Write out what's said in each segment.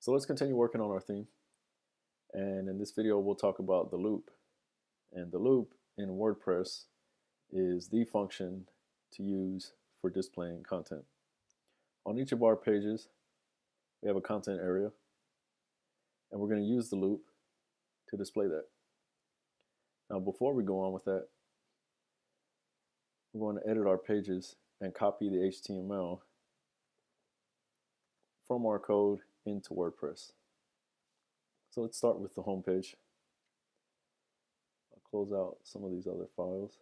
So let's continue working on our theme. And in this video, we'll talk about the loop. And the loop in WordPress is the function to use for displaying content. On each of our pages, we have a content area, and we're going to use the loop to display that. Now, before we go on with that, we're going to edit our pages and copy the HTML from our code into WordPress. So let's start with the home page. I'll close out some of these other files.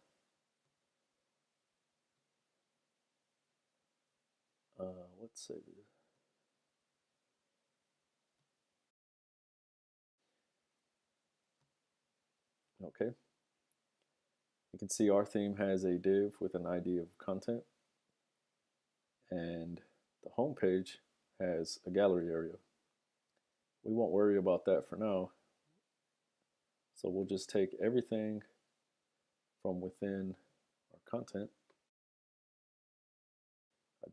Let's save it. Okay. You can see our theme has a div with an ID of content, and the home page has a gallery area. We won't worry about that for now, so we'll just take everything from within our content.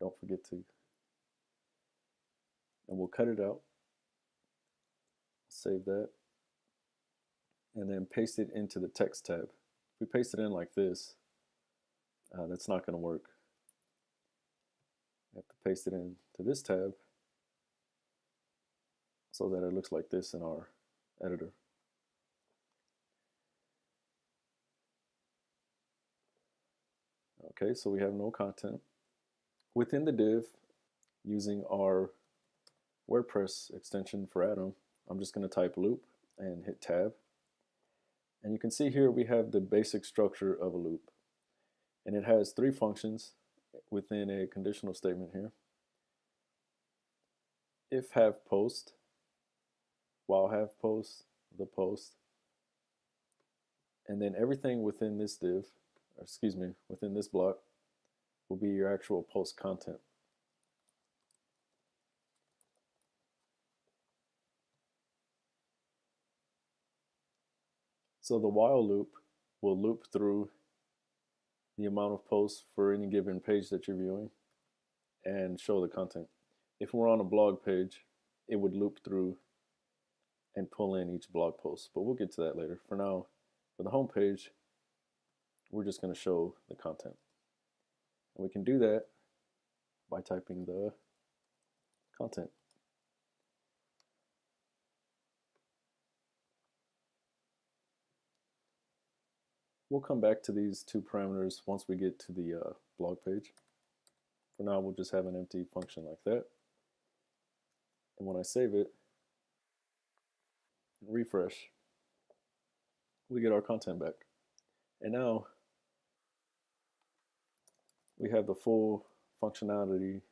Don't forget to, and we'll cut it out, save that, and then paste it into the text tab. If we paste it in like this, that's not going to work. We have to paste it into this tab so that it looks like this in our editor. Okay, so we have no content. Within the div, using our WordPress extension for Atom, I'm just going to type loop and hit tab. And you can see here we have the basic structure of a loop. And it has three functions within a conditional statement here. If have post, while have post, the post, and then everything within this div, or excuse me, within this block will be your actual post content. So the while loop will loop through the amount of posts for any given page that you're viewing and show the content. If we're on a blog page, it would loop through and pull in each blog post, but we'll get to that later. For now, for the home page, we're just going to show the content. And we can do that by typing the content. We'll come back to these two parameters once we get to the blog page. For now, we'll just have an empty function like that. And when I save it and refresh, we get our content back. And now we have the full functionality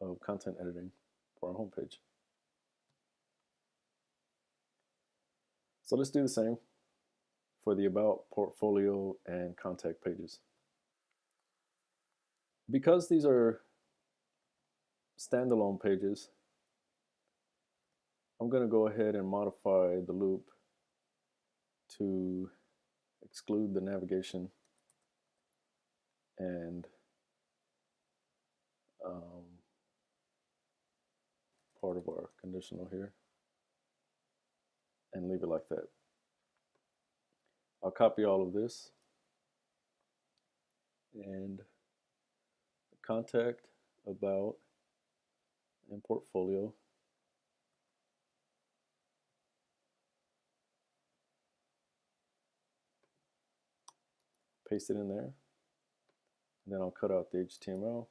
of content editing for our home page. So let's do the same for the About, Portfolio, and Contact pages. Because these are standalone pages, I'm going to go ahead and modify the loop to exclude the navigation and part of our conditional here, and leave it like that. I'll copy all of this, and contact, about, and portfolio. Paste it in there, and then I'll cut out the HTML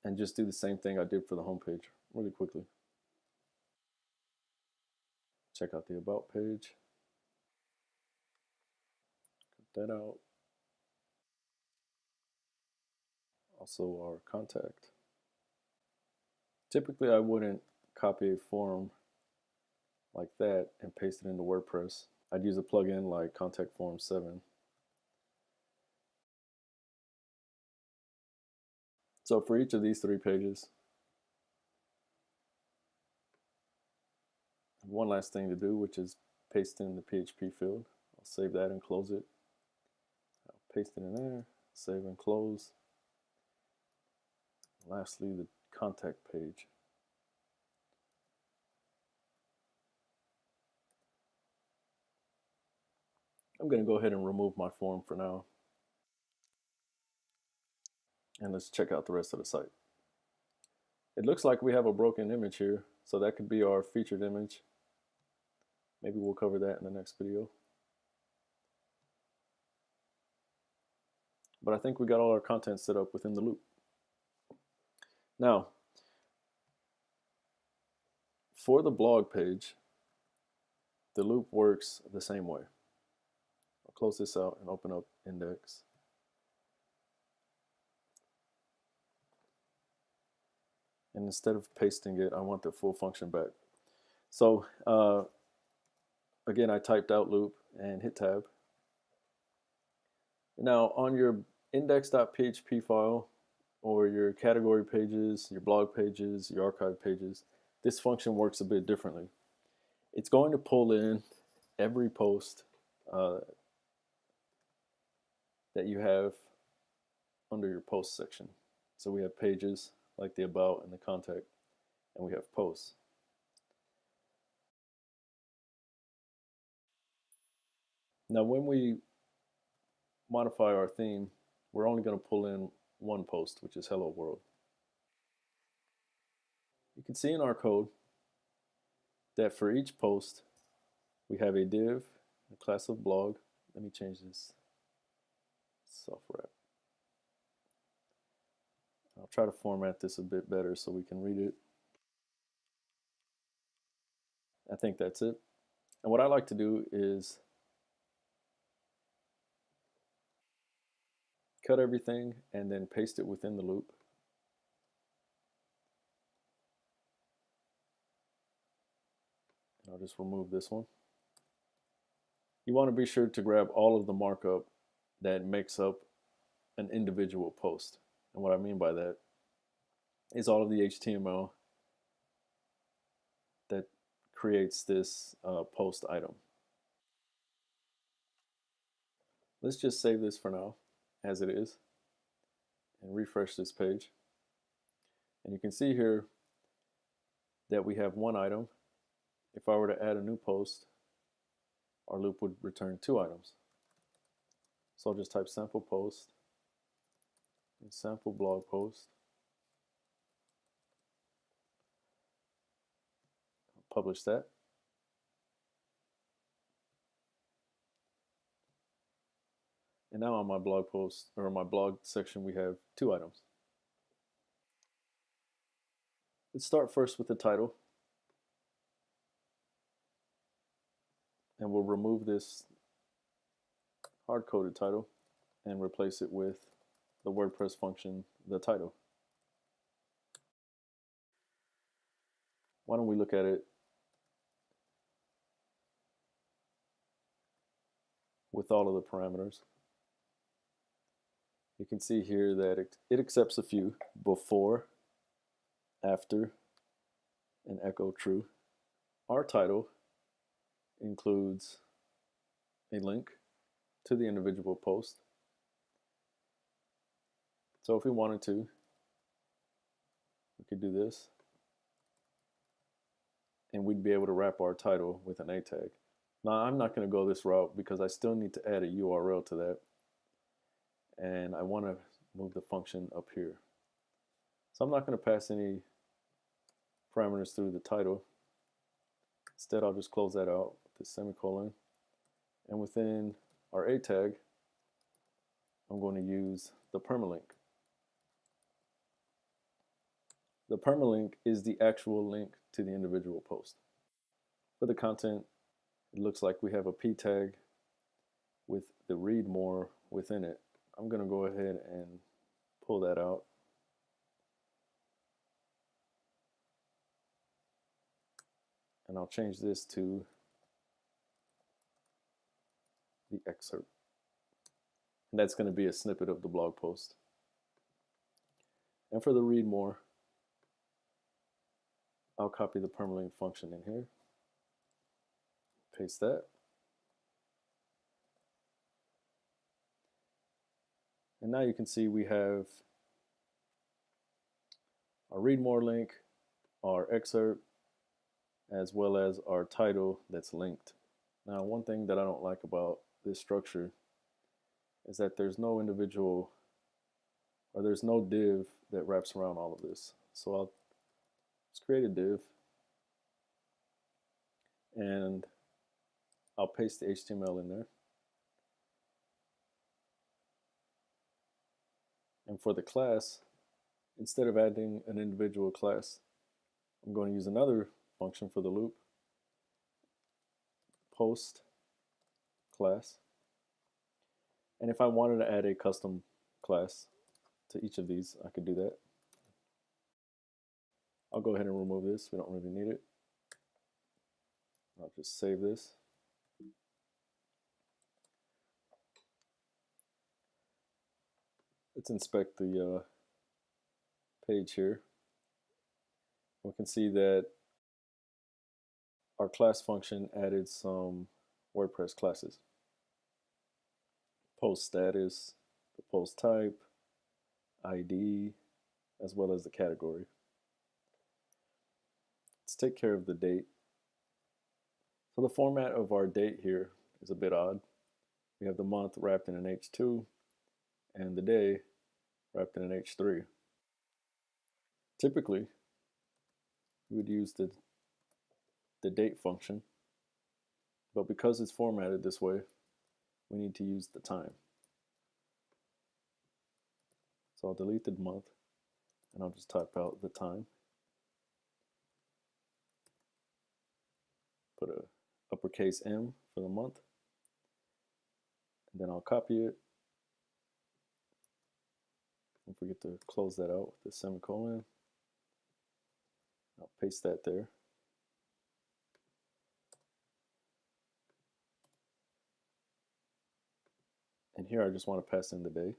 and just do the same thing I did for the home page really quickly. Check out the About page. Cut that out. Also our contact. Typically I wouldn't copy a form like that and paste it into WordPress. I'd use a plugin like Contact Form 7. So for each of these three pages, one last thing to do, which is paste in the PHP field. I'll save that and close it. I'll paste it in there, save and close. Lastly, the contact page. I'm going to go ahead and remove my form for now. And let's check out the rest of the site. It looks like we have a broken image here, so that could be our featured image. Maybe we'll cover that in the next video. But I think we got all our content set up within the loop. Now, for the blog page, the loop works the same way. I'll close this out and open up index. And instead of pasting it, I want the full function back. So again, I typed out loop and hit tab. Now on your index.php file or your category pages, your blog pages, your archive pages, this function works a bit differently. It's going to pull in every post that you have under your post section. So we have pages like the about and the contact, and we have posts. Now when we modify our theme, we're only going to pull in one post, which is hello world. You can see in our code that for each post we have a div, a class of blog. Let me change this self-wrap. I'll try to format this a bit better so we can read it. I think that's it. And what I like to do is cut everything and then paste it within the loop. I'll just remove this one. You want to be sure to grab all of the markup that makes up an individual post. And what I mean by that is all of the HTML that creates this post item. Let's just save this for now as it is and refresh this page. And you can see here that we have one item. If I were to add a new post, our loop would return two items. So I'll just type sample post and sample blog post. I'll publish that. And now on my blog post, or my blog section, we have two items. Let's start first with the title. And we'll remove this hard-coded title and replace it with the WordPress function, the title. Why don't we look at it with all of the parameters? You can see here that it accepts a few: before, after, and echo true. Our title includes a link to the individual post. So if we wanted to, we could do this, and we'd be able to wrap our title with an A tag. Now I'm not going to go this route because I still need to add a URL to that, and I want to move the function up here. So I'm not going to pass any parameters through the title. Instead, I'll just close that out with the semicolon, and within our A tag, I'm going to use the permalink. The permalink is the actual link to the individual post. For the content, it looks like we have a P tag with the read more within it. I'm going to go ahead and pull that out. And I'll change this to the excerpt. And that's going to be a snippet of the blog post. And for the read more, I'll copy the permalink function in here, paste that. And now you can see we have our read more link, our excerpt, as well as our title that's linked. Now, one thing that I don't like about this structure is that there's no individual, or there's no div that wraps around all of this. So I'll just create a div and I'll paste the HTML in there. And for the class, instead of adding an individual class, I'm going to use another function for the loop, post class. And if I wanted to add a custom class to each of these, I could do that. I'll go ahead and remove this. We don't really need it. I'll just save this. Let's inspect the page here. We can see that our class function added some WordPress classes. Post status, the post type, ID, as well as the category. Let's take care of the date. So the format of our date here is a bit odd. We have the month wrapped in an H2 and the day wrapped in an H3. Typically, we would use the date function, but because it's formatted this way, we need to use the time. So I'll delete the month and I'll just type out the time. Put a uppercase M for the month, and then I'll copy it. Don't forget to close that out with the semicolon. I'll paste that there. And here I just want to pass in the day.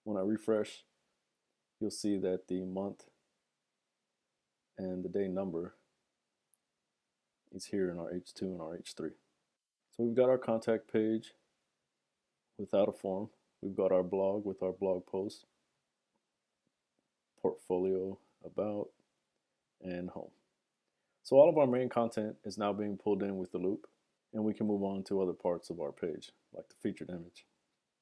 When I refresh, you'll see that the month and the day number is here in our H2 and our H3. So we've got our contact page without a form. We've got our blog with our blog post, portfolio, about, and home. So all of our main content is now being pulled in with the loop, and we can move on to other parts of our page, like the featured image.